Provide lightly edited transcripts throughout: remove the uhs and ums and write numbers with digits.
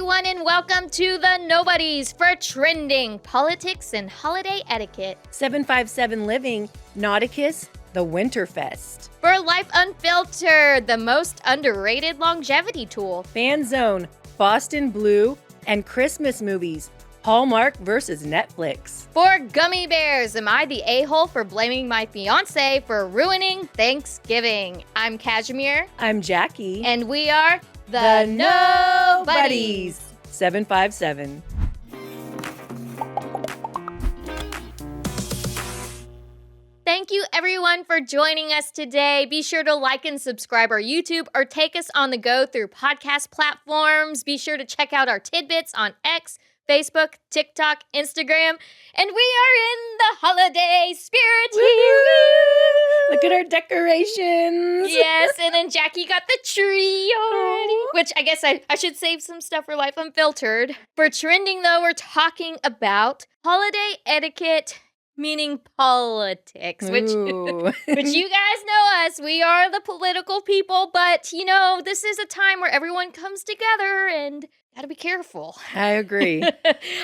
everyone, and welcome to the Nobodies for trending politics and holiday etiquette. 757 Living, Nauticus WinterFest. For Life Unfiltered, the most underrated longevity tool. Fan Zone, Boston Blue, and Christmas movies, Hallmark versus Netflix. For Gummy Bears, am I the a-hole for blaming my fiancé for ruining Thanksgiving? I'm Kashmir. I'm Jackie. And we are the Nobodies. 757. Thank you everyone for joining us today. Be sure to like and subscribe our YouTube or take us on the go through podcast platforms. Be sure to check out our tidbits on X, Facebook, TikTok, Instagram, and we are in the holiday spirit. Look at our decorations. Yes, and then Jackie got the tree already, which I guess I should save some stuff for Life Unfiltered. For trending, though, we're talking about holiday etiquette, meaning politics, which you guys know us. We are the political people, but, you know, this is a time where everyone comes together and gotta be careful. I agree.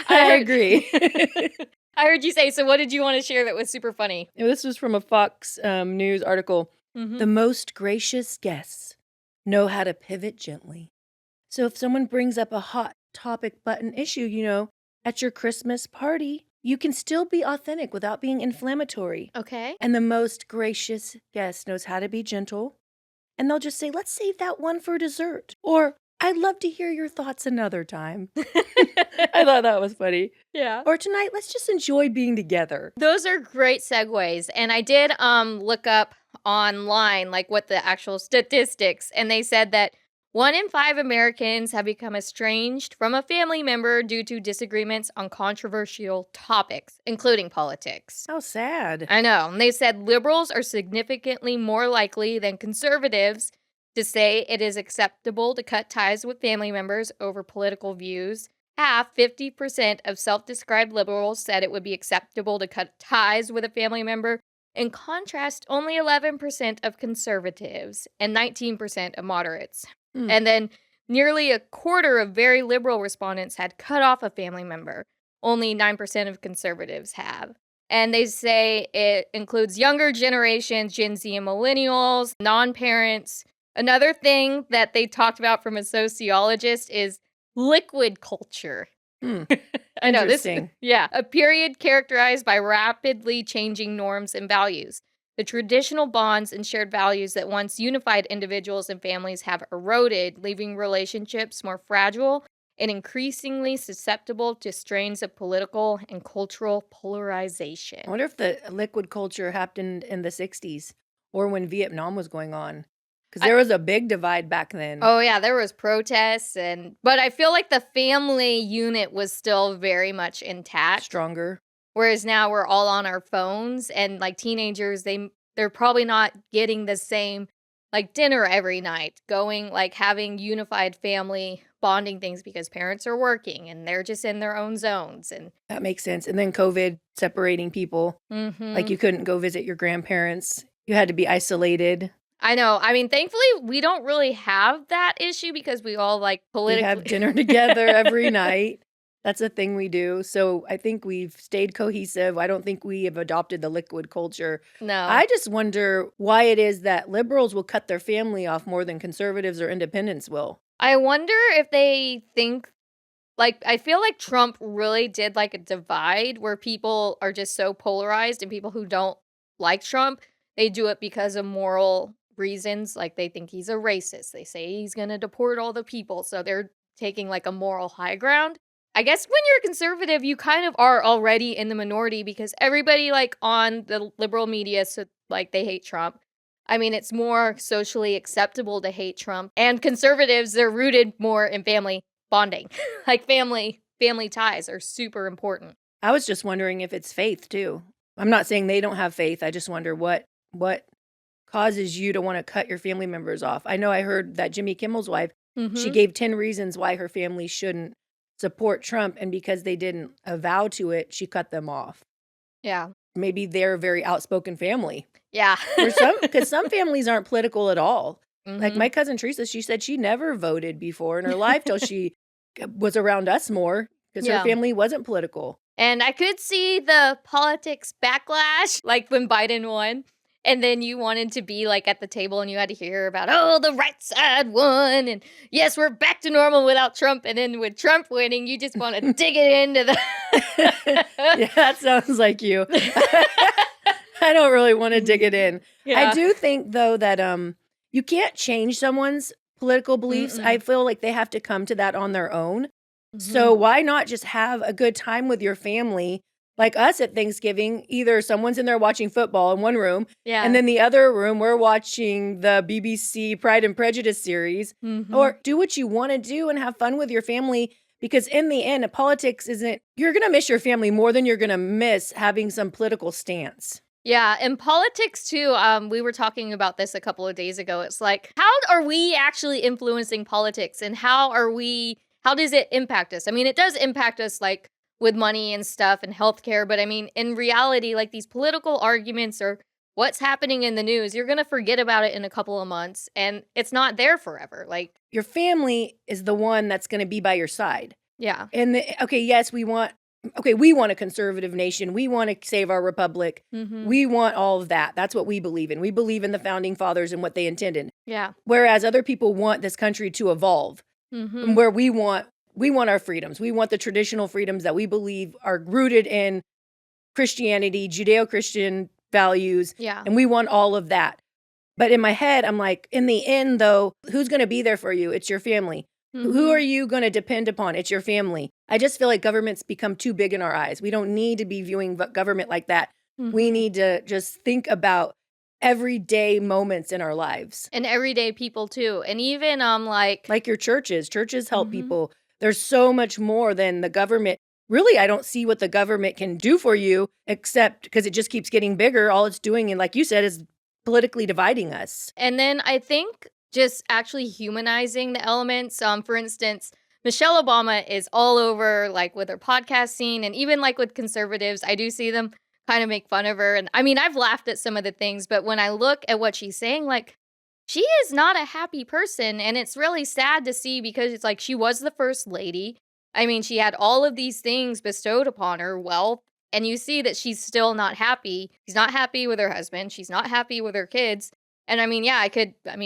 I agree. I heard you say, so what did you want to share that was super funny? This was from a Fox News article. The most gracious guests know how to pivot gently. So if someone brings up a hot topic button issue, you know, at your Christmas party, you can still be authentic without being inflammatory. Okay. And the most gracious guest knows how to be gentle. And they'll just say, let's save that one for dessert. Or, I'd love to hear your thoughts another time. I thought that was funny. Yeah. Or tonight, let's just enjoy being together. Those are great segues. And I did look up online like what the actual statistics, and they said that 1 in 5 Americans have become estranged from a family member due to disagreements on controversial topics, including politics. How sad. I know. And they said liberals are significantly more likely than conservatives to say it is acceptable to cut ties with family members over political views. 50% of self-described liberals said it would be acceptable to cut ties with a family member. In contrast, only 11% of conservatives and 19% of moderates. And then nearly a quarter of very liberal respondents had cut off a family member. Only 9% of conservatives have. And they say it includes younger generations, Gen Z and millennials, non-parents. Another thing that they talked about from a sociologist is liquid culture. I know this. Yeah, a period characterized by rapidly changing norms and values. The traditional bonds and shared values that once unified individuals and families have eroded, leaving relationships more fragile and increasingly susceptible to strains of political and cultural polarization. I wonder if the liquid culture happened in the 60s or when Vietnam was going on. Because there was a big divide back then. Oh, yeah, there was protests, but I feel like the family unit was still very much intact. Stronger. Whereas now we're all on our phones, and like teenagers, they're probably not getting the same like dinner every night, going like having unified family bonding things because parents are working and they're just in their own zones. And that makes sense. And then COVID separating people. Like you couldn't go visit your grandparents. You had to be isolated. I know. I mean, thankfully, we don't really have that issue because we all like politically. We have dinner together every night. That's a thing we do. So I think we've stayed cohesive. I don't think we have adopted the liquid culture. No. I just wonder why it is that liberals will cut their family off more than conservatives or independents will. I wonder if they think, like, I feel like Trump really did like a divide where people are just so polarized, and people who don't like Trump, they do it because of moral reasons. Like they think he's a racist. They say he's going to deport all the people. So they're taking like a moral high ground. I guess when you're a conservative, you kind of are already in the minority because everybody like on the liberal media, so like they hate Trump. I mean, it's more socially acceptable to hate Trump. And conservatives, they're rooted more in family bonding. Like family ties are super important. I was just wondering if it's faith too. I'm not saying they don't have faith. I just wonder what causes you to want to cut your family members off. I know I heard that Jimmy Kimmel's wife, she gave 10 reasons why her family shouldn't support Trump, and because they didn't avow to it, she cut them off. Yeah. Maybe they're a very outspoken family. Yeah. Because some families aren't political at all. Like my cousin Teresa, she said she never voted before in her life till she was around us more because her Yeah. family wasn't political. And I could see the politics backlash, like when Biden won. And then you wanted to be like at the table and you had to hear about, oh, the right side won. And yes, we're back to normal without Trump. And then with Trump winning, you just want to dig it into the. Yeah, that sounds like you. I don't really want to dig it in. Yeah. I do think, though, that you can't change someone's political beliefs. I feel like they have to come to that on their own. So why not just have a good time with your family? Like us at Thanksgiving, either someone's in there watching football in one room, and then the other room, we're watching the BBC Pride and Prejudice series, or do what you want to do and have fun with your family. Because in the end, politics isn't, you're going to miss your family more than you're going to miss having some political stance. Yeah, and politics too. We were talking about this a couple of days ago. It's like, how are we actually influencing politics, and how does it impact us? I mean, it does impact us like with money and stuff and healthcare, but I mean, in reality, like these political arguments or what's happening in the news, you're going to forget about it in a couple of months and it's not there forever. Like, your family is the one that's going to be by your side. Yeah. And yes, we want a conservative nation. We want to save our republic. We want all of that. That's what we believe in. We believe in the founding fathers and what they intended. Yeah. Whereas other people want this country to evolve. And where we want our freedoms. We want the traditional freedoms that we believe are rooted in Christianity, Judeo-Christian values. Yeah. And we want all of that. But in my head, I'm like, in the end, though, who's going to be there for you? It's your family. Who are you going to depend upon? It's your family. I just feel like government's become too big in our eyes. We don't need to be viewing government like that. We need to just think about everyday moments in our lives. And everyday people too. And even like your churches. Churches help people. There's so much more than the government. Really, I don't see what the government can do for you, except because it just keeps getting bigger. All it's doing, and like you said, is politically dividing us. And then I think just actually humanizing the elements. For instance, Michelle Obama is all over, like with her podcast scene, and even like with conservatives, I do see them kind of make fun of her. And I mean, I've laughed at some of the things, but when I look at what she's saying, like, she is not a happy person. And it's really sad to see because it's like she was the first lady. I mean, she had all of these things bestowed upon her, wealth, and you see that she's still not happy. She's not happy with her husband. She's not happy with her kids. And I mean, yeah,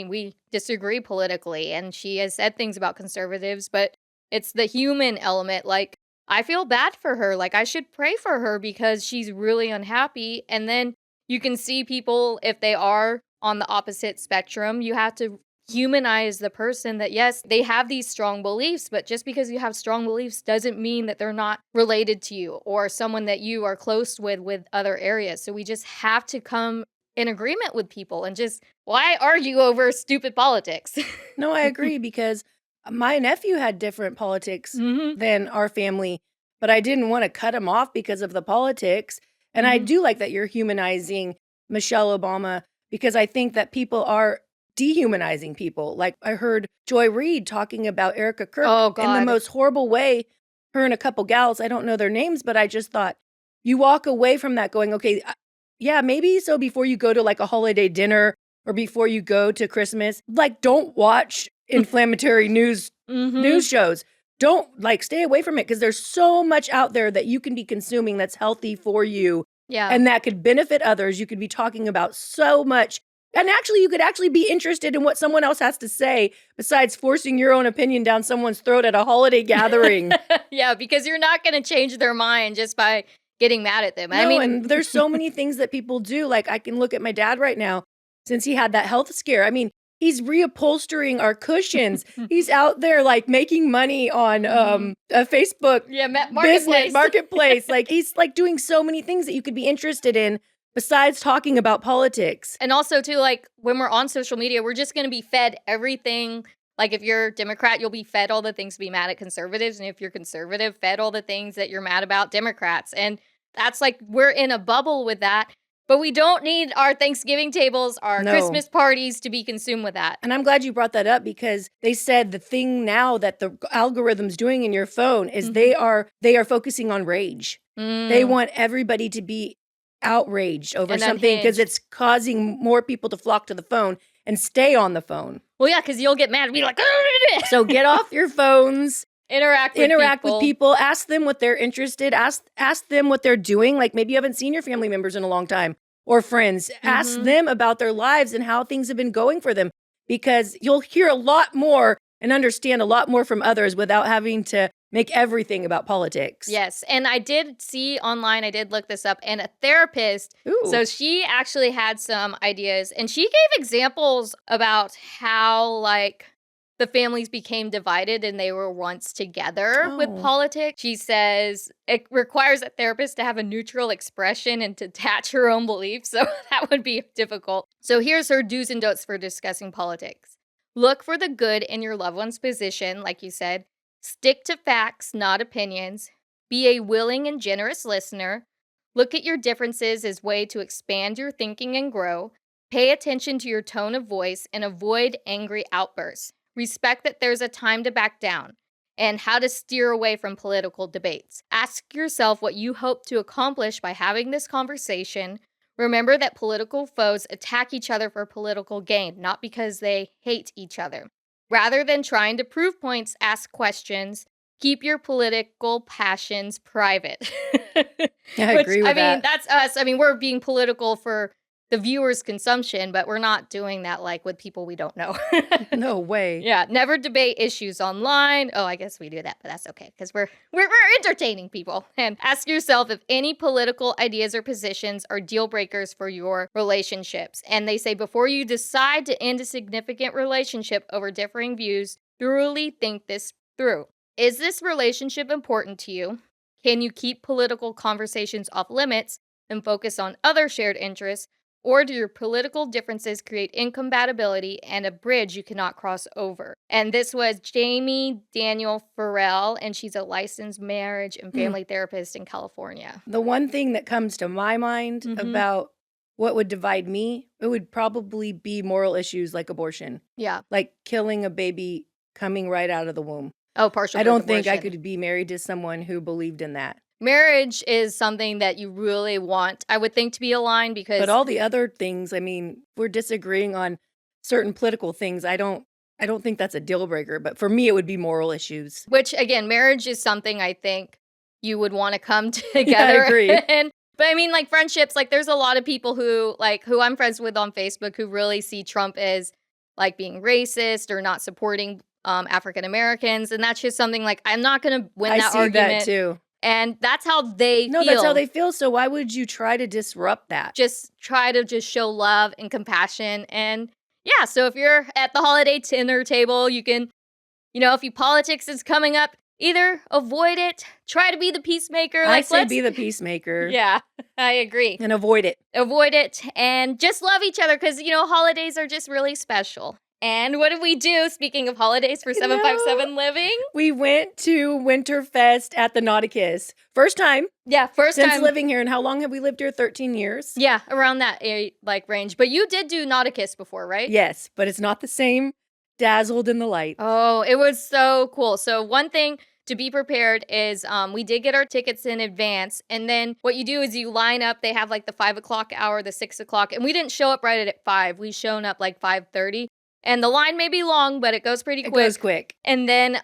we disagree politically, and she has said things about conservatives, but it's the human element. Like, I feel bad for her. Like, I should pray for her because she's really unhappy. And then you can see people, if they are on the opposite spectrum, you have to humanize the person that, yes, they have these strong beliefs, but just because you have strong beliefs doesn't mean that they're not related to you or someone that you are close with other areas. So we just have to come in agreement with people and just, why argue over stupid politics? No, I agree, because my nephew had different politics than our family, but I didn't want to cut him off because of the politics. And I do like that you're humanizing Michelle Obama, because I think that people are dehumanizing people. Like, I heard Joy Reid talking about Erica Kirk in the most horrible way. Her and a couple gals, I don't know their names, but I just thought, you walk away from that going, okay, yeah, maybe so before you go to like a holiday dinner or before you go to Christmas, like, don't watch inflammatory news shows. Don't, like, stay away from it, because there's so much out there that you can be consuming that's healthy for you. Yeah. And that could benefit others. You could be talking about so much. And actually, you could actually be interested in what someone else has to say besides forcing your own opinion down someone's throat at a holiday gathering. Yeah, because you're not going to change their mind just by getting mad at them. No, I mean, and there's so many things that people do. Like, I can look at my dad right now, since he had that health scare. I mean, he's reupholstering our cushions. He's out there, like, making money on a Facebook marketplace. Like, he's like doing so many things that you could be interested in besides talking about politics. And also, too, like, when we're on social media, we're just going to be fed everything. Like, if you're Democrat, you'll be fed all the things to be mad at conservatives. And if you're conservative, fed all the things that you're mad about Democrats. And that's like, we're in a bubble with that. But we don't need our Thanksgiving tables, our Christmas parties to be consumed with that. And I'm glad you brought that up, because they said the thing now that the algorithm's doing in your phone is they are focusing on rage. They want everybody to be outraged over something, because it's causing more people to flock to the phone and stay on the phone. Well, yeah, because you'll get mad and be like, so get off your phones Interact with Interact people. with people. Ask them what they're interested. Ask them what they're doing. Like maybe you haven't seen your family members in a long time or friends. Ask them about their lives and how things have been going for them, because you'll hear a lot more and understand a lot more from others without having to make everything about politics. Yes. And I did see online, I did look this up, and a therapist. Ooh. So she actually had some ideas, and she gave examples about how, like, the families became divided and they were once together with politics. She says it requires a therapist to have a neutral expression and to detach her own beliefs. So that would be difficult. So here's her do's and don'ts for discussing politics. Look for the good in your loved one's position, like you said. Stick to facts, not opinions. Be a willing and generous listener. Look at your differences as a way to expand your thinking and grow. Pay attention to your tone of voice and avoid angry outbursts. Respect that there's a time to back down and how to steer away from political debates. Ask yourself what you hope to accomplish by having this conversation. Remember that political foes attack each other for political gain, not because they hate each other. Rather than trying to prove points, ask questions. Keep your political passions private. I agree with that. I mean, that's us. I mean, we're being political for the viewer's consumption, but we're not doing that like with people we don't know. No way. Yeah, never debate issues online. Oh, I guess we do that, but that's okay because we're entertaining people. And ask yourself if any political ideas or positions are deal breakers for your relationships. And they say before you decide to end a significant relationship over differing views, thoroughly think this through. Is this relationship important to you? Can you keep political conversations off limits and focus on other shared interests? Or do your political differences create incompatibility and a bridge you cannot cross over? And this was Jamie Daniel Farrell, and she's a licensed marriage and family therapist in California. The one thing that comes to my mind about what would divide me, it would probably be moral issues like abortion. Yeah. Like killing a baby coming right out of the womb. Oh, partial I birth don't think I abortion. could be married to someone who believed in that. Marriage is something that you really want, I would think, to be aligned because... But all the other things, I mean, we're disagreeing on certain political things. I don't think that's a deal breaker, but for me, it would be moral issues. Which, again, marriage is something I think you would want to come together. Yeah, I agree. But I mean, like friendships, like there's a lot of people who I'm friends with on Facebook who really see Trump as like being racist or not supporting African Americans. And that's just something like, I'm not going to win that argument. I see that too. And that's how they feel. No, that's how they feel. So why would you try to disrupt that? Just try to just show love and compassion. And yeah, so if you're at the holiday dinner table, you can, if politics is coming up, either avoid it, try to be the peacemaker. I say be the peacemaker. Yeah, I agree. And avoid it. Avoid it and just love each other because, holidays are just really special. And what did we do, speaking of holidays, for 757 Living? We went to WinterFest at the Nauticus. First time. Yeah, first time. Since living here. And how long have we lived here? 13 years? Yeah, around that range. But you did do Nauticus before, right? Yes, but it's not the same dazzled in the light. Oh, it was so cool. So one thing to be prepared is we did get our tickets in advance. And then what you do is you line up. They have like the 5 o'clock hour, the 6 o'clock. And we didn't show up right at 5. We shown up like 5:30. And the line may be long, but it goes pretty quick. It goes quick. And then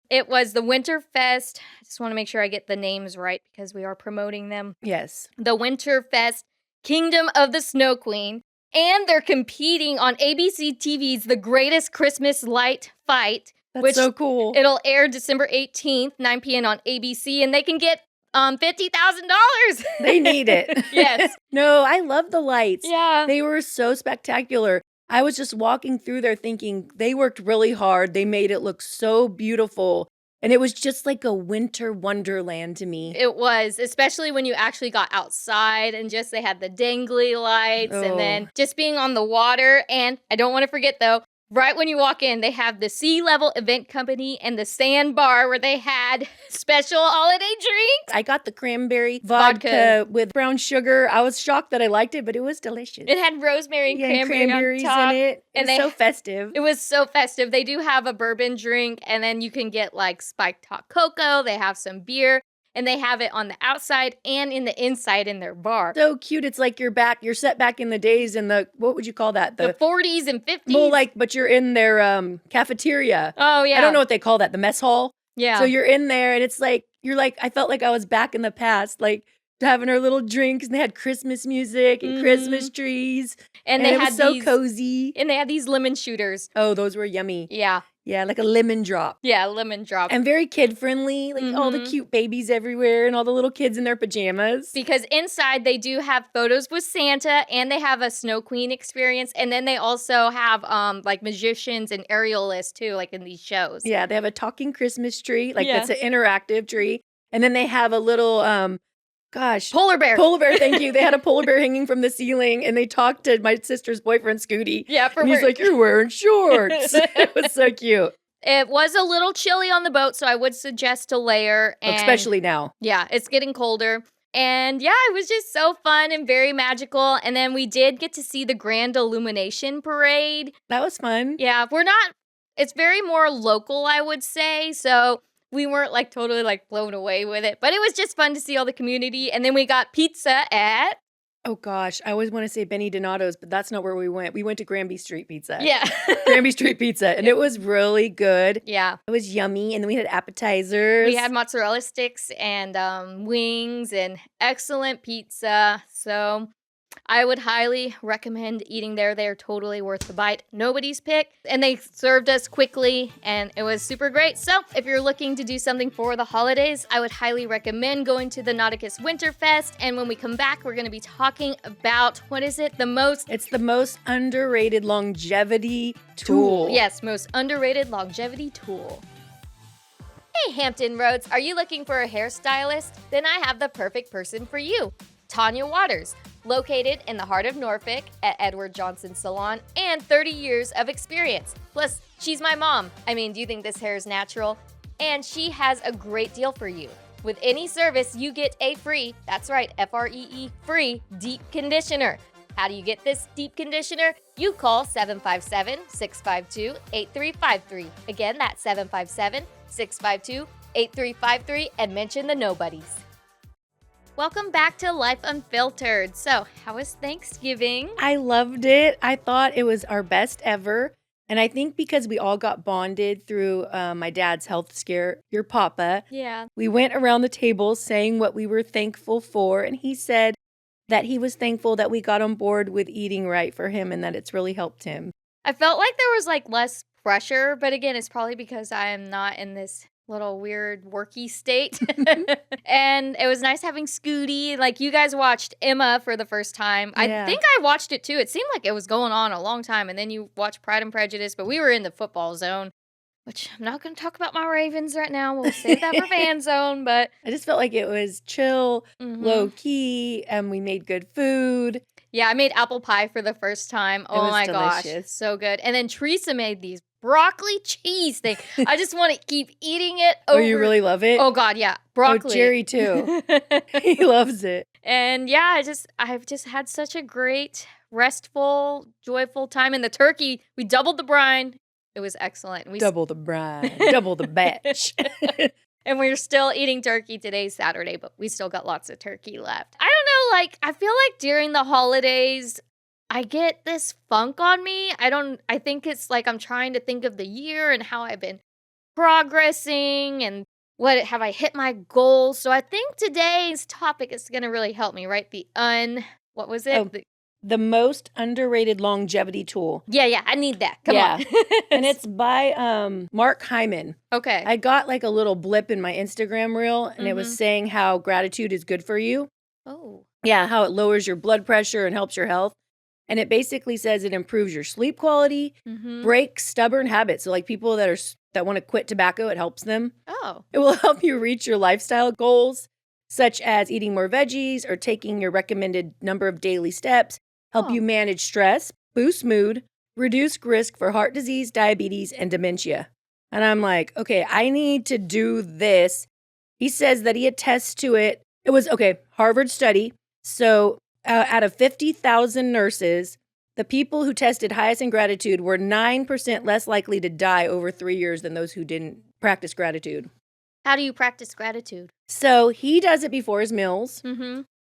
it was the WinterFest. I just want to make sure I get the names right because we are promoting them. Yes. The WinterFest Kingdom of the Snow Queen. And they're competing on ABC TV's The Greatest Christmas Light Fight. That's so cool. It'll air December 18th, 9 p.m. on ABC. And they can get $50,000. They need it. Yes. No, I love the lights. Yeah. They were so spectacular. I was just walking through there thinking they worked really hard. They made it look so beautiful. And it was just like a winter wonderland to me. It was, especially when you actually got outside and just they had the dangly lights and then just being on the water. And I don't want to forget though, right when you walk in, they have the Sea Level Event Company and the Sand Bar where they had special holiday drinks. I got the cranberry vodka with brown sugar. I was shocked that I liked it, but it was delicious. It had rosemary and cranberries on top. In it. It was so festive. It was so festive. They do have a bourbon drink, and then you can get like spiked hot cocoa. They have some beer. And they have it on the outside and in the inside in their bar. So cute. It's like you're set back in the days in what would you call that? The 40s and 50s. Well, but you're in their cafeteria. Oh, yeah. I don't know what they call that. The mess hall? Yeah. So you're in there and it's like, I felt like I was back in the past, like having our little drinks, and they had Christmas music and Christmas trees. And it was so cozy. And they had these lemon shooters. Oh, those were yummy. Yeah. Yeah, like a lemon drop. Yeah, lemon drop. And very kid-friendly, like all the cute babies everywhere and all the little kids in their pajamas. Because inside they do have photos with Santa, and they have a Snow Queen experience, and then they also have like magicians and aerialists too, like in these shows. Yeah, they have a talking Christmas tree, like that's an interactive tree. And then they have a little polar bear. Polar bear, thank you. They had a polar bear hanging from the ceiling, and they talked to my sister's boyfriend, Scooty. Yeah, and he's like, "You're wearing shorts." It was so cute. It was a little chilly on the boat, so I would suggest a layer. And especially now. Yeah, it's getting colder. And yeah, it was just so fun and very magical. And then we did get to see the Grand Illumination Parade. That was fun. Yeah, it's very more local, I would say. So we weren't like totally like blown away with it, but it was just fun to see all the community. And then we got pizza at... Oh gosh, I always want to say Benny Donato's, but that's not where we went. We went to Granby Street Pizza. Yeah. Granby Street Pizza, and it was really good. Yeah. It was yummy, and then we had appetizers. We had mozzarella sticks and wings and excellent pizza. So I would highly recommend eating there. They're totally worth the bite. Nobody's pick. And they served us quickly, and it was super great. So if you're looking to do something for the holidays, I would highly recommend going to the Nauticus WinterFest. And when we come back, we're going to be talking about, what is it? It's the most underrated longevity tool. Yes, most underrated longevity tool. Hey, Hampton Roads, are you looking for a hairstylist? Then I have the perfect person for you. Tanya Waters, located in the heart of Norfolk at Edward Johnson Salon, and 30 years of experience. Plus, she's my mom. I mean, do you think this hair is natural? And she has a great deal for you. With any service, you get a free, that's right, F-R-E-E, free deep conditioner. How do you get this deep conditioner? You call 757-652-8353. Again, that's 757-652-8353 and mention the Nobodies. Welcome back to Life Unfiltered. So, how was Thanksgiving? I loved it. I thought it was our best ever. And I think because we all got bonded through my dad's health scare, your papa. Yeah. We went around the table saying what we were thankful for. And he said that he was thankful that we got on board with eating right for him and that it's really helped him. I felt like there was like less pressure, but again, it's probably because I am not in this little weird worky state. And it was nice having Scooty. Like, you guys watched Emma for the first time. Yeah. I think I watched it too. It seemed like it was going on a long time. And then you watched Pride and Prejudice, but we were in the football zone, which I'm not going to talk about my Ravens right now. We'll save that for fan zone. But I just felt like it was chill, low key, and we made good food. Yeah, I made apple pie for the first time. Oh my gosh, so good. And then Teresa made these broccoli cheese thing. I just want to keep eating it over. Oh, you really love it? Oh God, yeah. Broccoli. Oh, Jerry too. He loves it. And yeah, I've just had such a great, restful, joyful time. And the turkey, we doubled the brine. It was excellent. Double the brine, double the batch. And we're still eating turkey. Today's Saturday, but we still got lots of turkey left. I don't know, like, I feel like during the holidays, I get this funk on me. I think it's like I'm trying to think of the year and how I've been progressing and have I hit my goals. So I think today's topic is going to really help me, right? What was it? Oh, the most underrated longevity tool. Yeah, I need that. Come on. And it's by Mark Hyman. Okay. I got like a little blip in my Instagram reel, and it was saying how gratitude is good for you. Oh. Yeah, how it lowers your blood pressure and helps your health. And it basically says it improves your sleep quality, breaks stubborn habits. So like people that want to quit tobacco, it helps them. Oh. It will help you reach your lifestyle goals, such as eating more veggies or taking your recommended number of daily steps, help you manage stress, boost mood, reduce risk for heart disease, diabetes, and dementia. And I'm like, okay, I need to do this. He says that he attests to it. It was, Harvard study. So out of 50,000 nurses, the people who tested highest in gratitude were 9% less likely to die over 3 years than those who didn't practice gratitude. How do you practice gratitude? So he does it before his meals.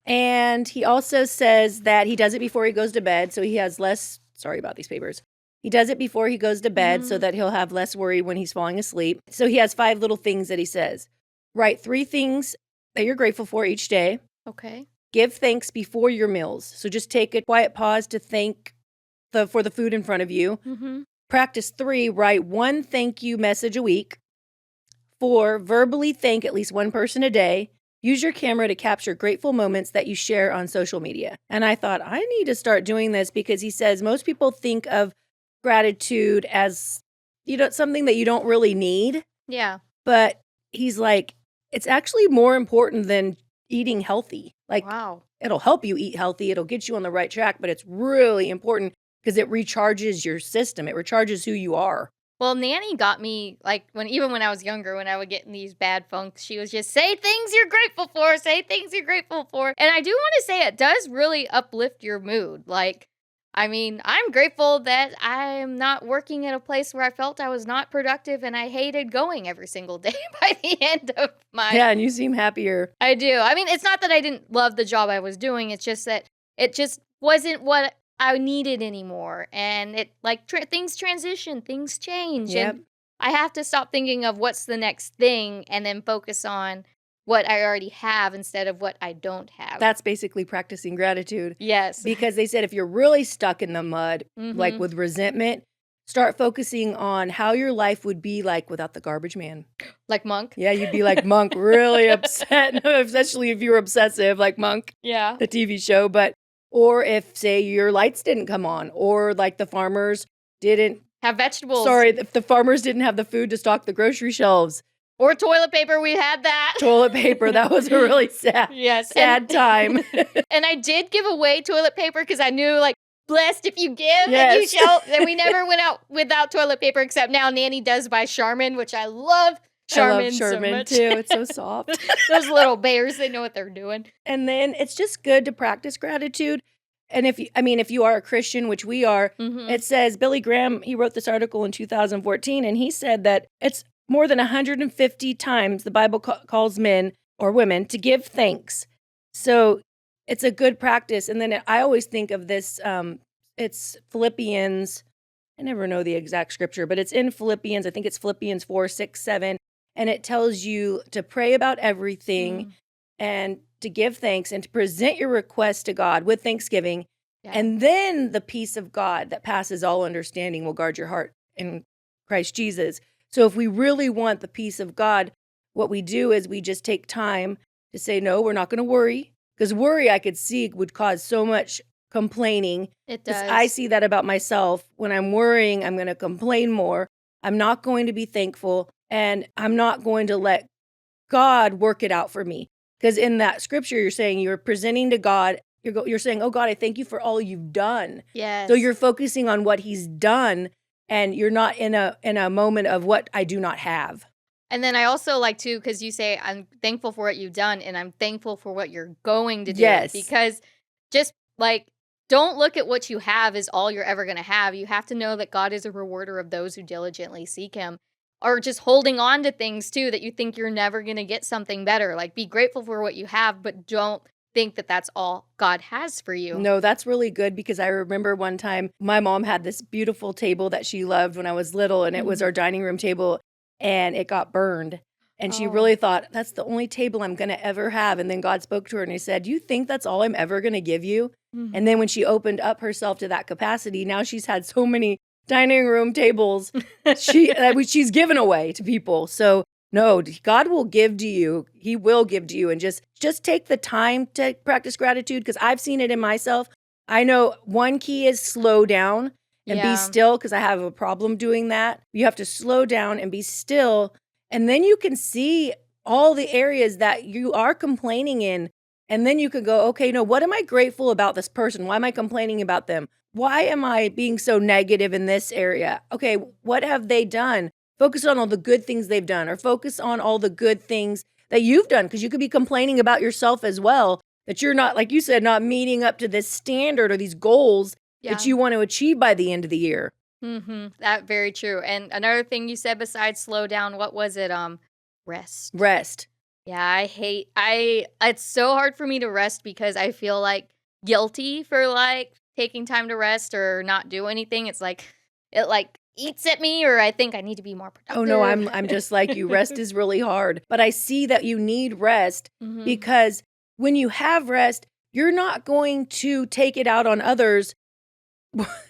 And he also says that he does it before he goes to bed. So he has less, sorry about these papers. He does it before he goes to bed so Mhm. that he'll have less worry when he's falling asleep. So he has 5 little things that he says. Write 3 things that you're grateful for each day. Okay. Give thanks before your meals. So just take a quiet pause to thank for the food in front of you. Mhm. Practice 3, write 1 thank you message a week. 4, verbally thank at least one person a day. Use your camera to capture grateful moments that you share on social media. And I thought, I need to start doing this because he says most people think of gratitude as, something that you don't really need. Yeah. But he's like, it's actually more important than eating healthy. Like, Wow. it'll help you eat healthy. It'll get you on the right track, but it's really important because it recharges your system. It recharges who you are. Well, Nanny got me, like, even when I was younger, when I would get in these bad funks, she was just, say things you're grateful for, say things you're grateful for. And I do want to say it does really uplift your mood. Like, I mean, I'm grateful that I'm not working at a place where I felt I was not productive and I hated going every single day by the end of Yeah, and you seem happier. I do. I mean, it's not that I didn't love the job I was doing. It's just that it just wasn't what I needed anymore. And it like things transition, things change. Yep. And I have to stop thinking of what's the next thing and then focus on what I already have instead of what I don't have. That's basically practicing gratitude. Yes. Because they said if you're really stuck in the mud, like Mhm. with resentment, start focusing on how your life would be like without the garbage man. Like Monk. Yeah, you'd be like Monk, really upset, especially if you were obsessive like Monk, Yeah. the TV show. Or if, say, your lights didn't come on, or like the farmers didn't, Have vegetables. sorry, if the farmers didn't have the food to stock the grocery shelves. Or toilet paper. We had that. Toilet paper, that was a really sad, Yes. sad time. And I did give away toilet paper because I knew, like, blessed if you give and you Yes. shall. And we never went out without toilet paper, except now Nanny does buy Charmin, which I love. Charmin, I love Charmin so much. too. It's so soft. Those little bears, they know what they're doing. And then it's just good to practice gratitude. And if you are a Christian, which we are, Mhm. it says Billy Graham, he wrote this article in 2014, and he said that it's more than 150 times the Bible calls men or women to give thanks. So it's a good practice. And then I always think of this, it's Philippians. I never know the exact scripture, but it's in Philippians. I think it's Philippians 4, 6, 7. And it tells you to pray about everything and to give thanks and to present your requests to God with thanksgiving. Yeah. And then the peace of God that passes all understanding will guard your heart in Christ Jesus. So if we really want the peace of God, what we do is we just take time to say, no, we're not going to worry. Because worry, I could see, would cause so much complaining. It does. I see that about myself. When I'm worrying, I'm going to complain more. I'm not going to be thankful. And I'm not going to let God work it out for me. Because in that scripture, you're saying you're presenting to God. You're saying, oh, God, I thank you for all you've done. Yes. So you're focusing on what he's done. And you're not in a moment of what I do not have. And then I also like to, because you say, I'm thankful for what you've done, and I'm thankful for what you're going to do. Yes. Because just like, don't look at what you have as all you're ever going to have. You have to know that God is a rewarder of those who diligently seek him. Or just holding on to things, too, that you think you're never going to get something better. Like, be grateful for what you have, but don't think that that's all God has for you. No, that's really good because I remember one time my mom had this beautiful table that she loved when I was little, and it was our dining room table, and it got burned. And she really thought, that's the only table I'm going to ever have. And then God spoke to her and he said, you think that's all I'm ever going to give you? And then when she opened up herself to that capacity, now she's had so many dining room tables she's given away to people. So no, God will give to you. He will give to you. And just take the time to practice gratitude because I've seen it in myself. I know one key is slow down and be still because I have a problem doing that. You have to slow down and be still. And then you can see all the areas that you are complaining in. And then you can go, okay, no, what am I grateful about this person? Why am I complaining about them? Why am I being so negative in this area? Okay, what have they done? Focus on all the good things they've done or focus on all the good things that you've done because you could be complaining about yourself as well, that you're not, like you said, not meeting up to this standard or these goals that you want to achieve by the end of the year. That very true. And another thing you said besides slow down, what was it? Rest. Rest. Yeah, it's so hard for me to rest because I feel like guilty for like taking time to rest or not do anything. It's like, it like eats at me, or I think I need to be more productive. Oh no, I'm just like you. Rest is really hard. But I see that you need rest because when you have rest, you're not going to take it out on others.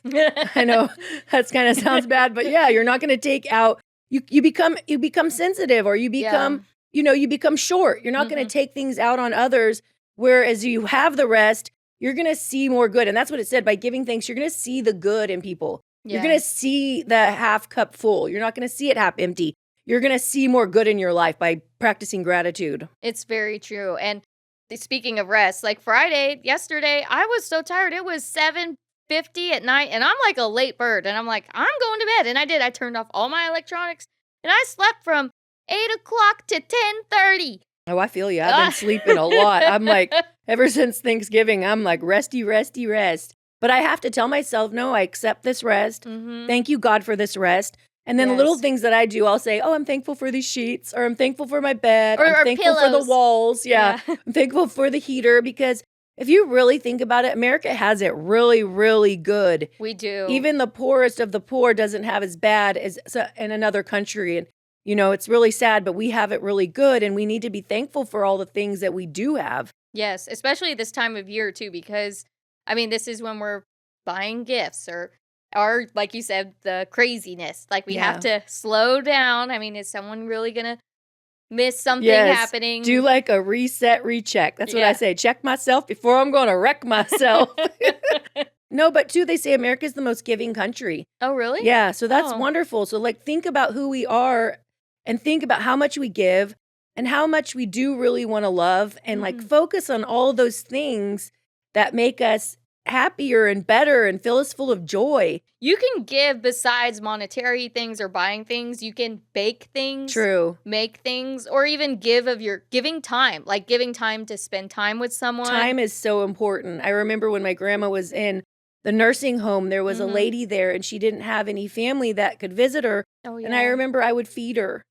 I know that's kind of sounds bad, but yeah, you're not going to take out you become sensitive, or you become you become short. You're not going to take things out on others, whereas you have the rest, you're going to see more good. And that's what it said, by giving thanks, you're going to see the good in people. You're going to see the half cup full. You're not going to see it half empty. You're going to see more good in your life by practicing gratitude. It's very true. And speaking of rest, like yesterday, I was so tired. It was 7:50 at night, and I'm like a late bird. And I'm like, I'm going to bed. And I did. I turned off all my electronics, and I slept from 8 o'clock to 10:30. Oh, I feel you. I've been sleeping a lot. I'm like, ever since Thanksgiving, I'm like, resty, resty, rest. But I have to tell myself, no, I accept this rest. Thank you, God, for this rest. And then the little things that I do, I'll say, oh, I'm thankful for these sheets, or I'm thankful for my bed, or I'm thankful pillows. for the walls. Yeah. I'm thankful for the heater, because if you really think about it, America has it really, really good. We do. Even the poorest of the poor doesn't have as bad as in another country. And, it's really sad, but we have it really good, and we need to be thankful for all the things that we do have. Yes, especially this time of year, too, because, this is when we're buying gifts or like you said, the craziness. Like, we have to slow down. Is someone really going to miss something happening? Do like a reset, recheck. That's what I say. Check myself before I'm going to wreck myself. No, but too, they say America's the most giving country. Oh, really? Yeah, so that's wonderful. So, like, think about who we are and think about how much we give and how much we do really want to love, and like focus on all those things that make us happier and better and fill us full of joy. You can give besides monetary things or buying things. You can bake things. True. Make things, or even give of your giving time, like giving time to spend time with someone. Time is so important. I remember when my grandma was in the nursing home, there was a lady there, and she didn't have any family that could visit her. Oh, yeah. And I remember I would feed her.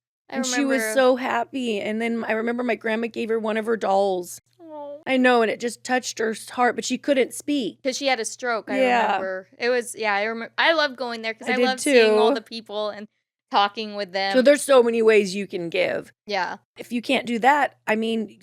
She was so happy. And then I remember my grandma gave her one of her dolls. Oh. I know, and it just touched her heart, but she couldn't speak. Because she had a stroke, I remember. It was, I remember. I love going there because I love seeing all the people and talking with them. So there's so many ways you can give. Yeah. If you can't do that,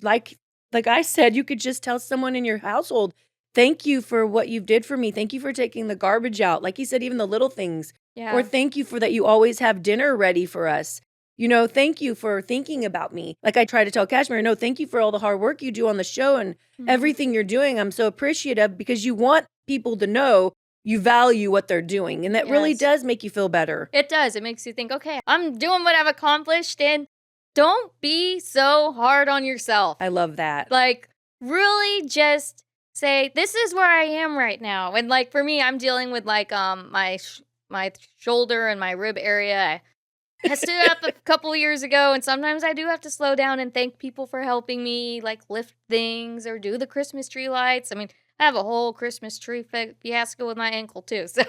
like I said, you could just tell someone in your household, thank you for what you did for me. Thank you for taking the garbage out. Like you said, even the little things. Yeah. Or thank you for that you always have dinner ready for us. Thank you for thinking about me. Like I try to tell Kashmir, no, thank you for all the hard work you do on the show and everything you're doing. I'm so appreciative, because you want people to know you value what they're doing. And that really does make you feel better. It does. It makes you think, okay, I'm doing what I've accomplished, and don't be so hard on yourself. I love that. Like, really just say, this is where I am right now. And like, for me, I'm dealing with like my shoulder and my rib area. I stood up a couple of years ago, and sometimes I do have to slow down and thank people for helping me, like lift things or do the Christmas tree lights. I have a whole Christmas tree fiasco with my ankle too. So,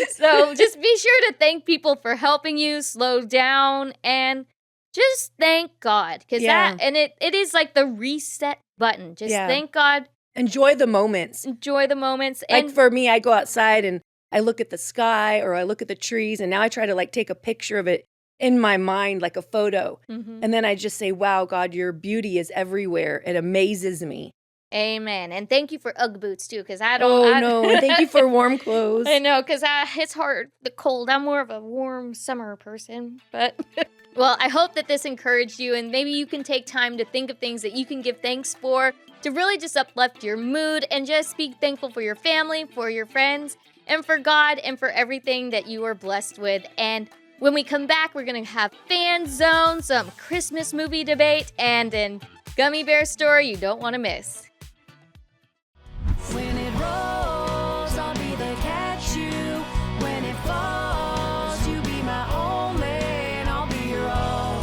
so just be sure to thank people for helping you, slow down, and just thank God. Because it is like the reset button. Just thank God. Enjoy the moments. Enjoy the moments. Like for me, I go outside and I look at the sky, or I look at the trees, and now I try to like take a picture of it in my mind, like a photo. And then I just say, wow, God, your beauty is everywhere. It amazes me. Amen. And thank you for Ugg boots too, because and thank you for warm clothes. I know, because it's hard, the cold. I'm more of a warm summer person, but well, I hope that this encouraged you, and maybe you can take time to think of things that you can give thanks for, to really just uplift your mood, and just be thankful for your family, for your friends, and for God, and for everything that you are blessed with. And when we come back, we're going to have Fan Zone, some Christmas movie debate, and an Gummy Bear story you don't want to miss. When it rolls, I'll be the catch you. When it falls, you be my only, and I'll be your all.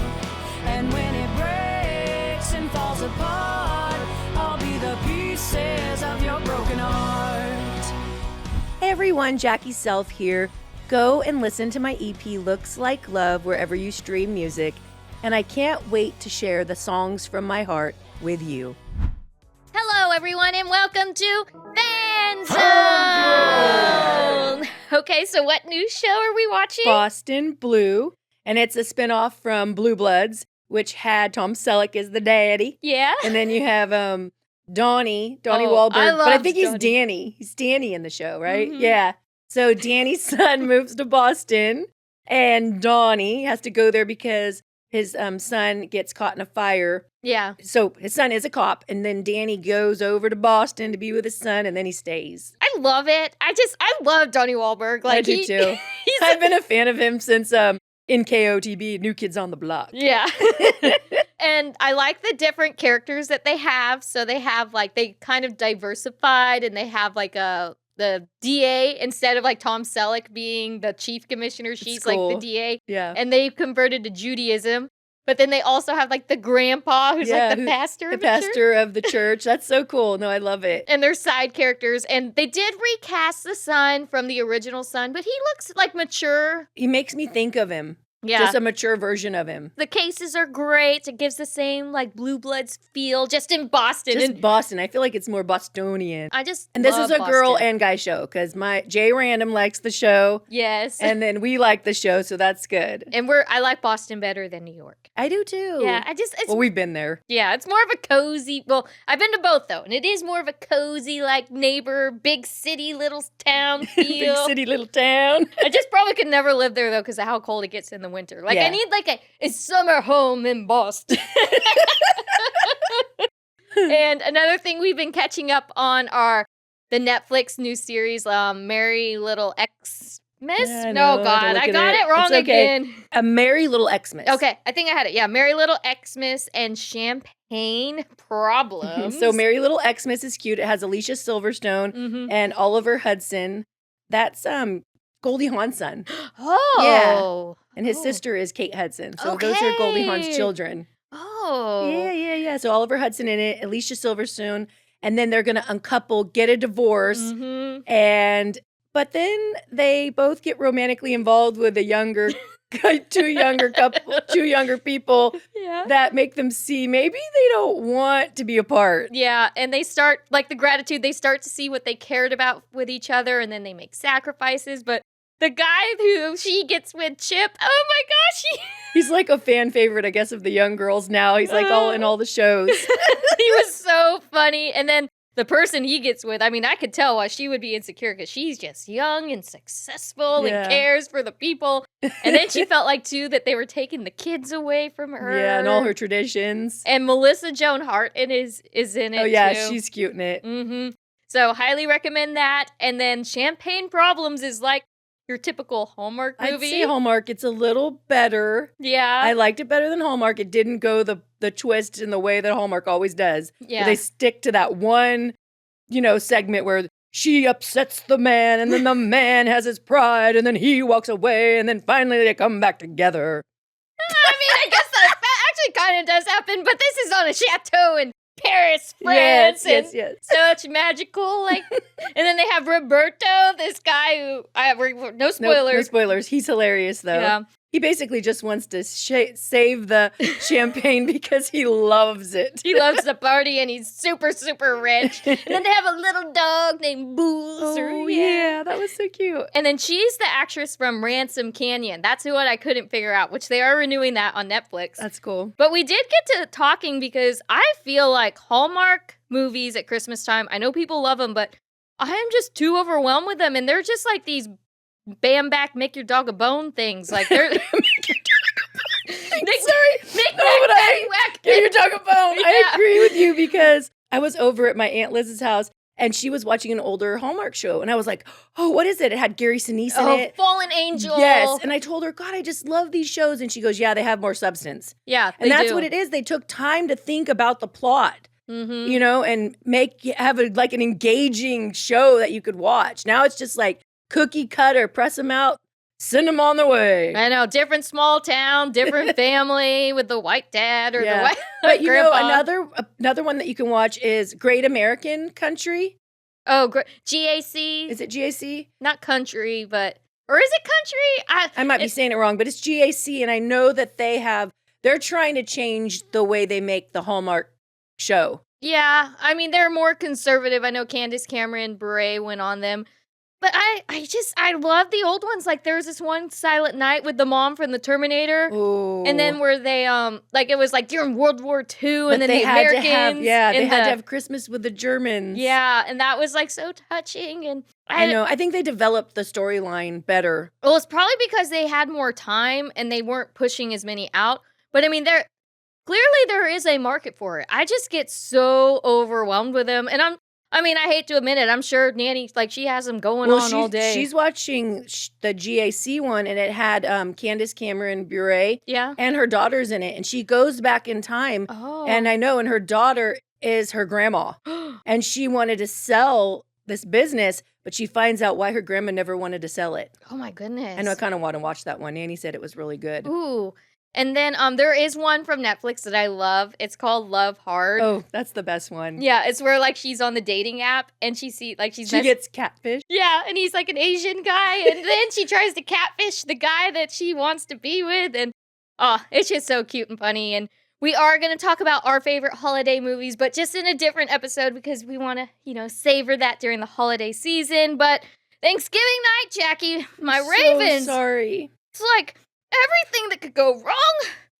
And when it breaks and falls apart, I'll be the pieces of your broken heart. Hey everyone, Jackie Self here. Go and listen to my EP Looks Like Love wherever you stream music, and I can't wait to share the songs from my heart with you. Hello everyone, and welcome to Fan Zone! Okay, so what new show are we watching? Boston Blue, and it's a spinoff from Blue Bloods, which had Tom Selleck as the daddy. Yeah. And then you have Donnie Oh, Wahlberg, I but I loved think he's Donnie. Danny. He's Danny in the show, right? Mhm. Yeah. So Danny's son moves to Boston, and Donnie has to go there because his son gets caught in a fire. Yeah. So his son is a cop, and then Danny goes over to Boston to be with his son, and then he stays. I love it. I love Donnie Wahlberg. Like I do too. I've been a fan of him since in KOTB, New Kids on the Block. Yeah. And I like the different characters that they have. So they have like, they kind of diversified, and they have like the DA instead of like Tom Selleck being the chief commissioner. She's cool. like the DA. Yeah. And they've converted to Judaism. But then they also have like the grandpa who's like the pastor The of the church. pastor of the church. That's so cool. No, I love it. And they're side characters. And they did recast the son from the original son, but he looks like mature. He makes me think of him. Yeah. Just a mature version of him. The cases are great. It gives the same like Blue Bloods feel, just in Boston. Just And Boston. I feel like it's more Bostonian. I just And this love is a girl Boston. and guy show because my Jay Random likes the show, Yes. and then we like the show, so that's good. And I like Boston better than New York. I do too. Yeah, Well, we've been there. yeah, it's more of a cozy. Well, I've been to both though, and it is more of a cozy, like neighbor, big city, little town feel. Big city, little town. I just probably could never live there though, because of how cold it gets in the winter. Like Yeah. I need like a summer home in Boston. And another thing we've been catching up on are the Netflix new series, Merry Little Xmas. Yeah, I No, know, God, don't look I at got it. it wrong It's okay. again. A Merry Little Xmas. Okay, I think I had it. Yeah, Merry Little Xmas and Champagne Problems. So Merry Little Xmas is cute. It has Alicia Silverstone Mhm. and Oliver Hudson. That's Goldie Hawn's son. Oh. And his Oh. sister is Kate Hudson. So those are Goldie Hawn's Okay. children. Oh. Yeah. So Oliver Hudson in it, Alicia Silverstone, and then they're gonna uncouple, get a divorce, Mhm. but then they both get romantically involved with a younger, two younger people Yeah. that make them see maybe they don't want to be apart. Yeah, and they start, like the gratitude, they start to see what they cared about with each other, and then they make sacrifices. But the guy who she gets with, Chip, oh my gosh, He's like a fan favorite, I guess, of the young girls now. He's like all in all the shows. he was so funny. And then the person he gets with, I mean, I could tell why she would be insecure, because she's just young and successful Yeah. and cares for the people. And then she felt like, too, that they were taking the kids away from her. Yeah, and all her traditions. And Melissa Joan Hart is in it, Oh yeah, too. she's cute in it. Mm-hmm. So highly recommend that. And then Champagne Problems is like your typical Hallmark movie. I'd say Hallmark, it's a little better. Yeah. I liked it better than Hallmark. It didn't go the twist in the way that Hallmark always does. Yeah. They stick to that one, segment where she upsets the man and then the man has his pride and then he walks away and then finally they come back together. I mean, I guess that actually kind of does happen, but this is on a chateau in Paris, France. Yes. Such magical, like, and then they have Roberto, this guy who, no spoilers. No spoilers. He's hilarious though. Yeah. He basically just wants to save the champagne because he loves it. He loves the party and he's super, super rich. And then they have a little dog named Boozer. Oh, yeah, that was so cute. And then she's the actress from Ransom Canyon. That's what I couldn't figure out, which they are renewing that on Netflix. That's cool. But we did get to talking because I feel like Hallmark movies at Christmas time, I know people love them, but I am just too overwhelmed with them. And they're just like these bam back, make your dog a bone things. Like they're Sorry. make No, but whack. Give your dog a bone. I Yeah. agree with you because I was over at my Aunt Liz's house and she was watching an older Hallmark show. And I was like, oh, what is it? It had Gary Sinise in it. Fallen Angel. Yes. And I told her, God, I just love these shows. And she goes, yeah, they have more substance. Yeah, And that's what it is. They took time to think about the plot. Mm-hmm. And have an engaging show that you could watch. Now it's just like cookie cutter, press them out, send them on their way. I know, different small town, different family with the white dad or Yeah. the white But grandpa. another one that you can watch is Great American Country. Oh, GAC. Is it GAC? Not country, but or is it country? I might be saying it wrong, but it's GAC, and I know that they're trying to change the way they make the Hallmark show. Yeah, I mean they're more conservative. I know Candace Cameron Bure went on them. But I love the old ones. Like, there was this one Silent Night with the mom from the Terminator. Ooh. And then where they, like, it was like during World War II, and then they the had Americans. they had to have Christmas with the Germans. Yeah, and that was, like, so touching. And I know. I think they developed the storyline better. Well, it's probably because they had more time and they weren't pushing as many out. But, I mean, clearly there is a market for it. I just get so overwhelmed with them. And I hate to admit it. I'm sure Nanny, like, she has them going on all day. She's watching the GAC one, and it had Candace Cameron Bure and her daughter's in it. And she goes back in time. Oh. And I know, and her daughter is her grandma. And she wanted to sell this business, but she finds out why her grandma never wanted to sell it. Oh, my goodness. I know, I kind of want to watch that one. Nanny said it was really good. Ooh. And then there is one from Netflix that I love. It's called Love Hard. Oh, that's the best one. Yeah, it's where, like, she's on the dating app and she gets catfish. Yeah, and he's like an Asian guy, and then she tries to catfish the guy that she wants to be with, and it's just so cute and funny. And we are going to talk about our favorite holiday movies, but just in a different episode because we want to, savor that during the holiday season. But Thanksgiving night, Jackie, my Ravens. So sorry. It's like everything that could go wrong.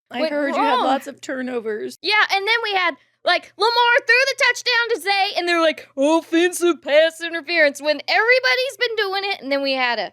I heard you had lots of turnovers. Yeah, and then we had, like, Lamar threw the touchdown to Zay, and they're like, offensive pass interference, when everybody's been doing it. And then we had a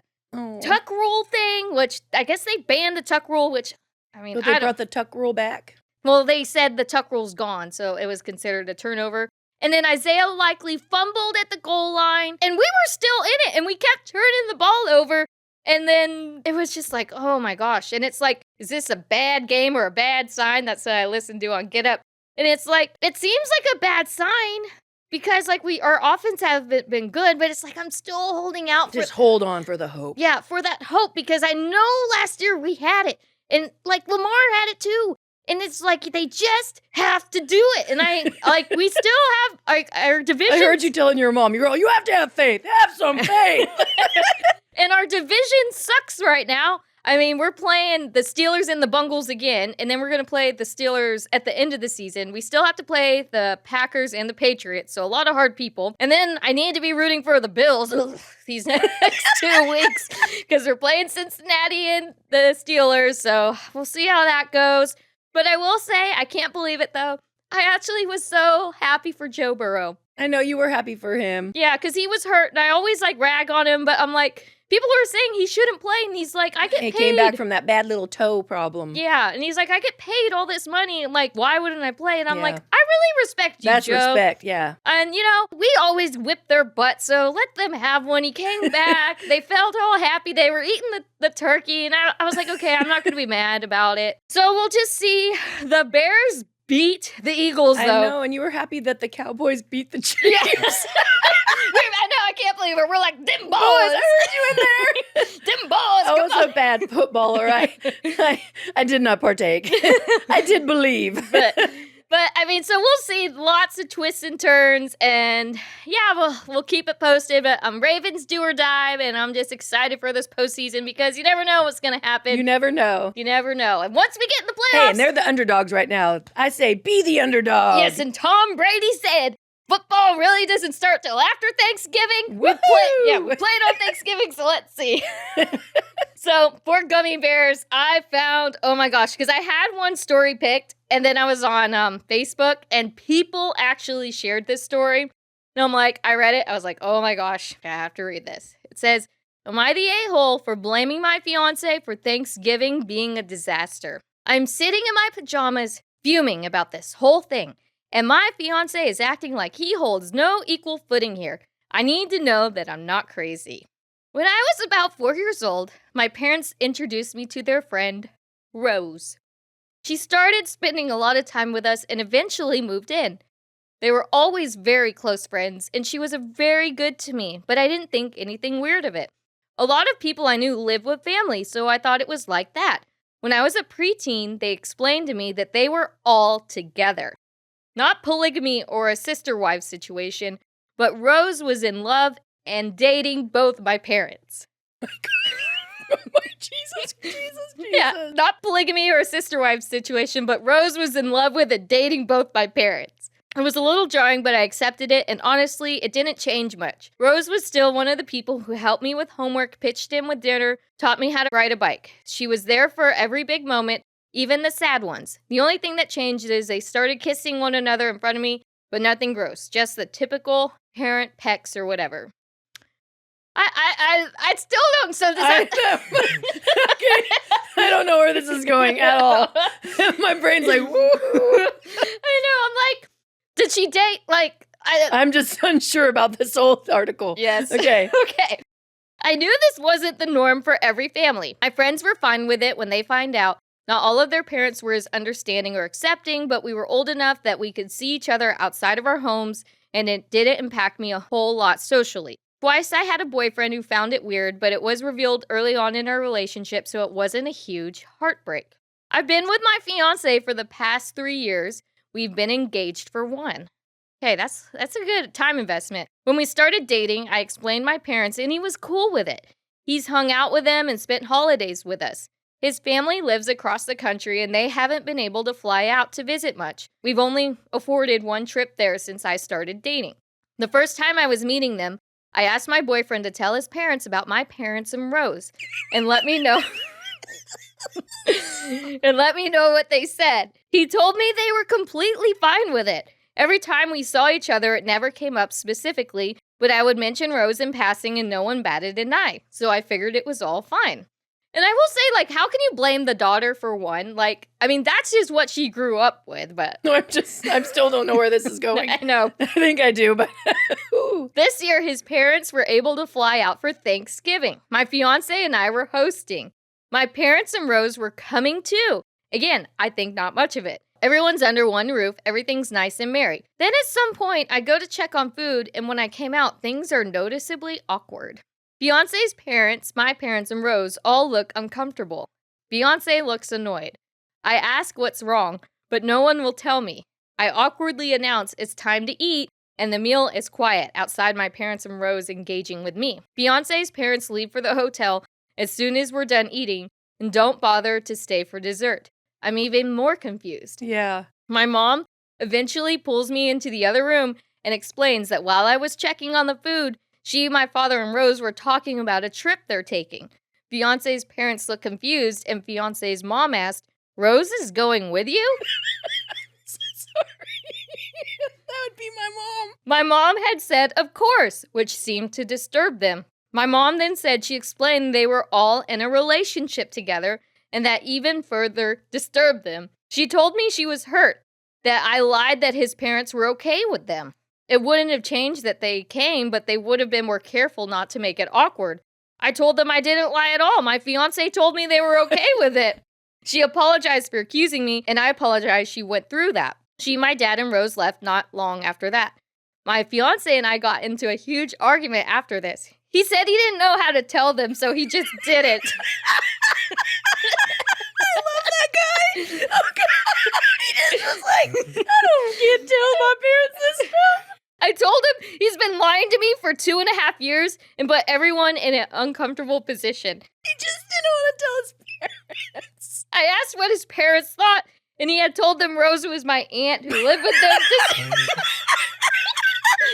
tuck rule thing, which I guess they banned the tuck rule, which, But they brought the tuck rule back. Well, they said the tuck rule's gone, so it was considered a turnover. And then Isaiah likely fumbled at the goal line, and we were still in it, and we kept turning the ball over. And then it was just like, oh my gosh. And it's like, is this a bad game or a bad sign? That's what I listened to on Get Up. And it's like, it seems like a bad sign because, like, our offense hasn't been good, but it's like, I'm still holding out. Just hold on for the hope. Yeah, for that hope, because I know last year we had it. And, like, Lamar had it too. And it's like, they just have to do it. And we still have, like, our division. I heard you telling your mom, you have to have faith. Have some faith. And our division sucks right now. I mean, we're playing the Steelers and the Bungles again, and then we're going to play the Steelers at the end of the season. We still have to play the Packers and the Patriots, so a lot of hard people. And then I need to be rooting for the Bills these next 2 weeks because they're playing Cincinnati and the Steelers, so we'll see how that goes. But I will say, I can't believe it, though. I actually was so happy for Joe Burrow. I know you were happy for him. Yeah, because he was hurt, and I always, like, rag on him, but I'm like, people are saying he shouldn't play, and he's like, I get paid. He came back from that bad little toe problem. Yeah, and he's like, I get paid all this money, and, like, why wouldn't I play? And I'm like, I really respect you, That's Joe. respect, yeah. And, we always whip their butt, so let them have one. He came back. They felt all happy. They were eating the turkey, and I was like, okay, I'm not going to be mad about it. So we'll just see. The Bears beat the Eagles, though. I know, and you were happy that the Cowboys beat the Chiefs. Yeah. I know, I can't believe it. We're like, them boys. I heard you in there. Them boys. I was a bad footballer. I did not partake. I did believe. But I mean, so we'll see lots of twists and turns, and yeah, we'll keep it posted. But Ravens do or die, and I'm just excited for this postseason because you never know what's gonna happen. You never know. You never know. And once we get in the playoffs, hey, and they're the underdogs right now. I say, be the underdog. Yes, and Tom Brady said, football really doesn't start till after Thanksgiving. We played on Thanksgiving, so let's see. So for Gummy Bears, I found, oh my gosh, because I had one story picked, and then I was on Facebook, and people actually shared this story. And I'm like, I read it. I was like, oh my gosh, I have to read this. It says, am I the a-hole for blaming my fiancé for Thanksgiving being a disaster? I'm sitting in my pajamas fuming about this whole thing. And my fiancé is acting like he holds no equal footing here. I need to know that I'm not crazy. When I was about 4 years old, my parents introduced me to their friend, Rose. She started spending a lot of time with us and eventually moved in. They were always very close friends, and she was very good to me, but I didn't think anything weird of it. A lot of people I knew live with family, so I thought it was like that. When I was a preteen, they explained to me that they were all together. Not polygamy or a sister-wife situation, but Rose was in love and dating both my parents. Jesus. Yeah, not polygamy or a sister-wife situation, but Rose was in love with and dating both my parents. It was a little jarring, but I accepted it, and honestly, it didn't change much. Rose was still one of the people who helped me with homework, pitched in with dinner, taught me how to ride a bike. She was there for every big moment, even the sad ones. The only thing that changed is they started kissing one another in front of me, but nothing gross, just the typical parent pecks or whatever. I still don't. So does that? Okay. I don't know where this is going at all. My brain's like, woo. I know. I'm like, did she date? Like, I'm just unsure about this whole article. Yes. Okay. Okay. I knew this wasn't the norm for every family. My friends were fine with it when they find out. Not all of their parents were as understanding or accepting, but we were old enough that we could see each other outside of our homes, and it didn't impact me a whole lot socially. Twice I had a boyfriend who found it weird, but it was revealed early on in our relationship, so it wasn't a huge heartbreak. I've been with my fiancé for the past 3 years. We've been engaged for 1. Okay, that's a good time investment. When we started dating, I explained my parents, and he was cool with it. He's hung out with them and spent holidays with us. His family lives across the country, and they haven't been able to fly out to visit much. We've only afforded 1 trip there since I started dating. The first time I was meeting them, I asked my boyfriend to tell his parents about my parents and Rose, and let me know what they said. He told me they were completely fine with it. Every time we saw each other, it never came up specifically, but I would mention Rose in passing and no one batted an eye, so I figured it was all fine. And I will say, like, how can you blame the daughter for one? Like, I mean, that's just what she grew up with, but... No, I still don't know where this is going. I know. I think I do, but... This year, his parents were able to fly out for Thanksgiving. My fiancé and I were hosting. My parents and Rose were coming too. Again, I think not much of it. Everyone's under one roof, everything's nice and merry. Then at some point, I go to check on food, and when I came out, things are noticeably awkward. Fiancé's parents, my parents, and Rose all look uncomfortable. Fiancé looks annoyed. I ask what's wrong, but no one will tell me. I awkwardly announce it's time to eat, and the meal is quiet outside my parents and Rose engaging with me. Fiancé's parents leave for the hotel as soon as we're done eating and don't bother to stay for dessert. I'm even more confused. Yeah. My mom eventually pulls me into the other room and explains that while I was checking on the food, she, my father, and Rose were talking about a trip they're taking. Fiancé's parents look confused, and Fiancé's mom asked, "Rose is going with you?" So sorry. That would be my mom. My mom had said, "Of course," which seemed to disturb them. My mom then said she explained they were all in a relationship together, and that even further disturbed them. She told me she was hurt, that I lied that his parents were okay with them. It wouldn't have changed that they came, but they would have been more careful not to make it awkward. I told them I didn't lie at all. My fiancé told me they were okay with it. She apologized for accusing me, and I apologized she went through that. She, my dad, and Rose left not long after that. My fiancé and I got into a huge argument after this. He said he didn't know how to tell them, so he just did it. I love that guy. Oh, God. He just was like, I can't tell my parents this stuff. I told him he's been lying to me for 2.5 years and put everyone in an uncomfortable position. He just didn't want to tell his parents. I asked what his parents thought, and he had told them Rose was my aunt who lived with them.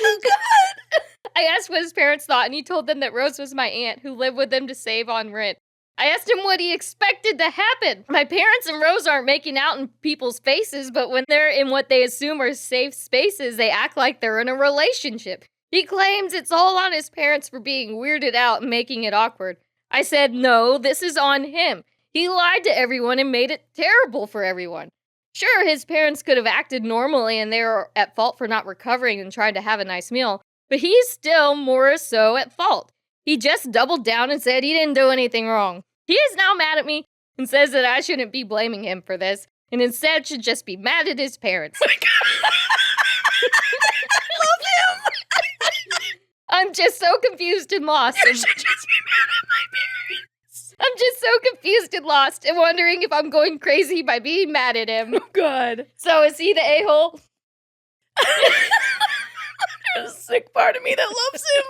Oh, God. I asked what his parents thought, and he told them that Rose was my aunt who lived with them to save on rent. I asked him what he expected to happen. My parents and Rose aren't making out in people's faces, but when they're in what they assume are safe spaces, they act like they're in a relationship. He claims it's all on his parents for being weirded out and making it awkward. I said, no, this is on him. He lied to everyone and made it terrible for everyone. Sure, his parents could have acted normally and they were at fault for not recovering and trying to have a nice meal, but he's still more so at fault. He just doubled down and said he didn't do anything wrong. He is now mad at me and says that I shouldn't be blaming him for this, and instead should just be mad at his parents. Oh my God. I love him. I'm just so confused and lost. You should just be mad at my parents. I'm just so confused and lost and wondering if I'm going crazy by being mad at him. Oh, God. So is he the a-hole? There's a sick part of me that loves him.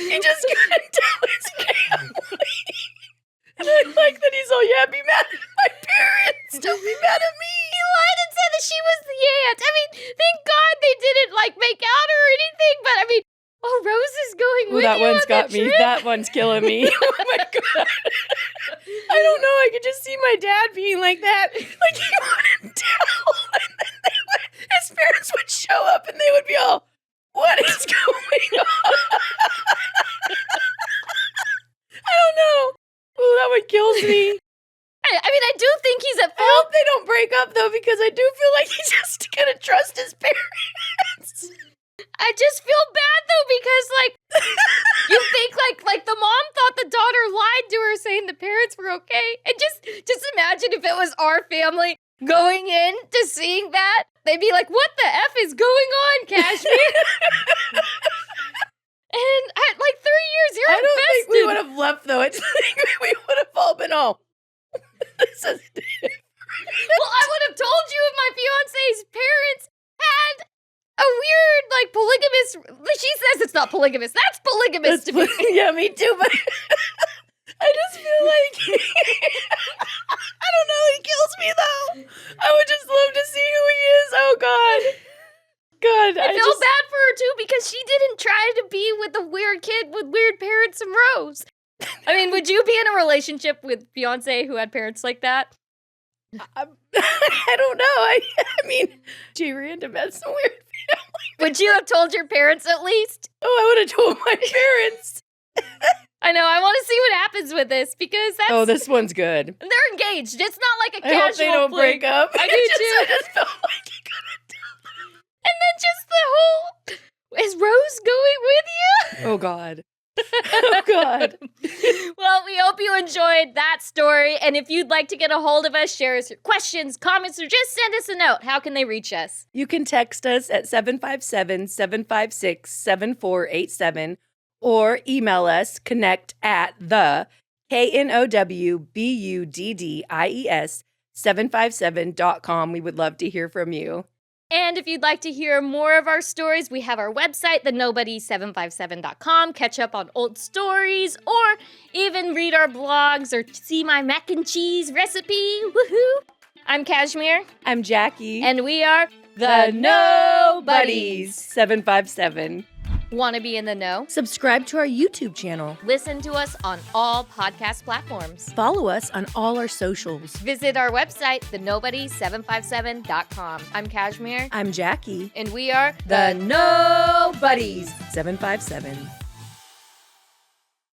He just couldn't tell his family. And I like that he's all, yeah, be mad at my parents. Don't be mad at me. He lied and said that she was the aunt. I mean, thank God they didn't like make out or anything, but I mean, oh, Rose is going Ooh, with that you one's on got the me. trip? That one's killing me. Oh my God. I don't know. I could just see my dad being like that. Like he wouldn't tell. And then his parents would show up and they would be all, what is going on? I don't know. Ooh, that one kills me. I mean, I do think he's at I fault. hope they don't break up though, because I do feel like he's just gonna trust his parents. I just feel bad though because like you think like the mom thought the daughter lied to her saying the parents were okay. And just imagine if it was our family going in to seeing that. They'd be like, what the F is going on, Kashmir? And at like 3 years, you're I don't invested. think we would have left though. It's like we would have all been all. This is Well, I would have told you if my fiance's parents had a weird, like, polygamous. She says it's not polygamous. That's polygamous to me. Yeah, me too. But I just feel like I don't know. He kills me though. I would just love to see who he is. Oh God, God. I feel bad for her too because she didn't try to be with a weird kid with weird parents and Rose. I mean, would you be in a relationship with fiance who had parents like that? I don't know. I mean, G Random had some weird family. Would you have told your parents at least? Oh, I would have told my parents. I know. I want to see what happens with this because that's. Oh, this one's good. They're engaged. It's not like a I casual hope they don't fling. break up. I do I too. just felt like he couldn't tell. And then just the whole. Is Rose going with you? Oh God. Oh God. Well, we hope you enjoyed that story. And if you'd like to get a hold of us, share us your questions, comments, or just send us a note. How can they reach us? You can text us at 757-756-7487 or email us connect@the KNOWBUDDIES 757.com. We would love to hear from you. And if you'd like to hear more of our stories, we have our website, thenobody757.com. Catch up on old stories or even read our blogs or see my mac and cheese recipe. Woohoo! I'm Kashmir. I'm Jackie. And we are the Nobodies 757. Want to be in the know? Subscribe to our YouTube channel. Listen to us on all podcast platforms. Follow us on all our socials. Visit our website, thenobody757.com. I'm Kashmir. I'm Jackie. And we are the Nobodies 757.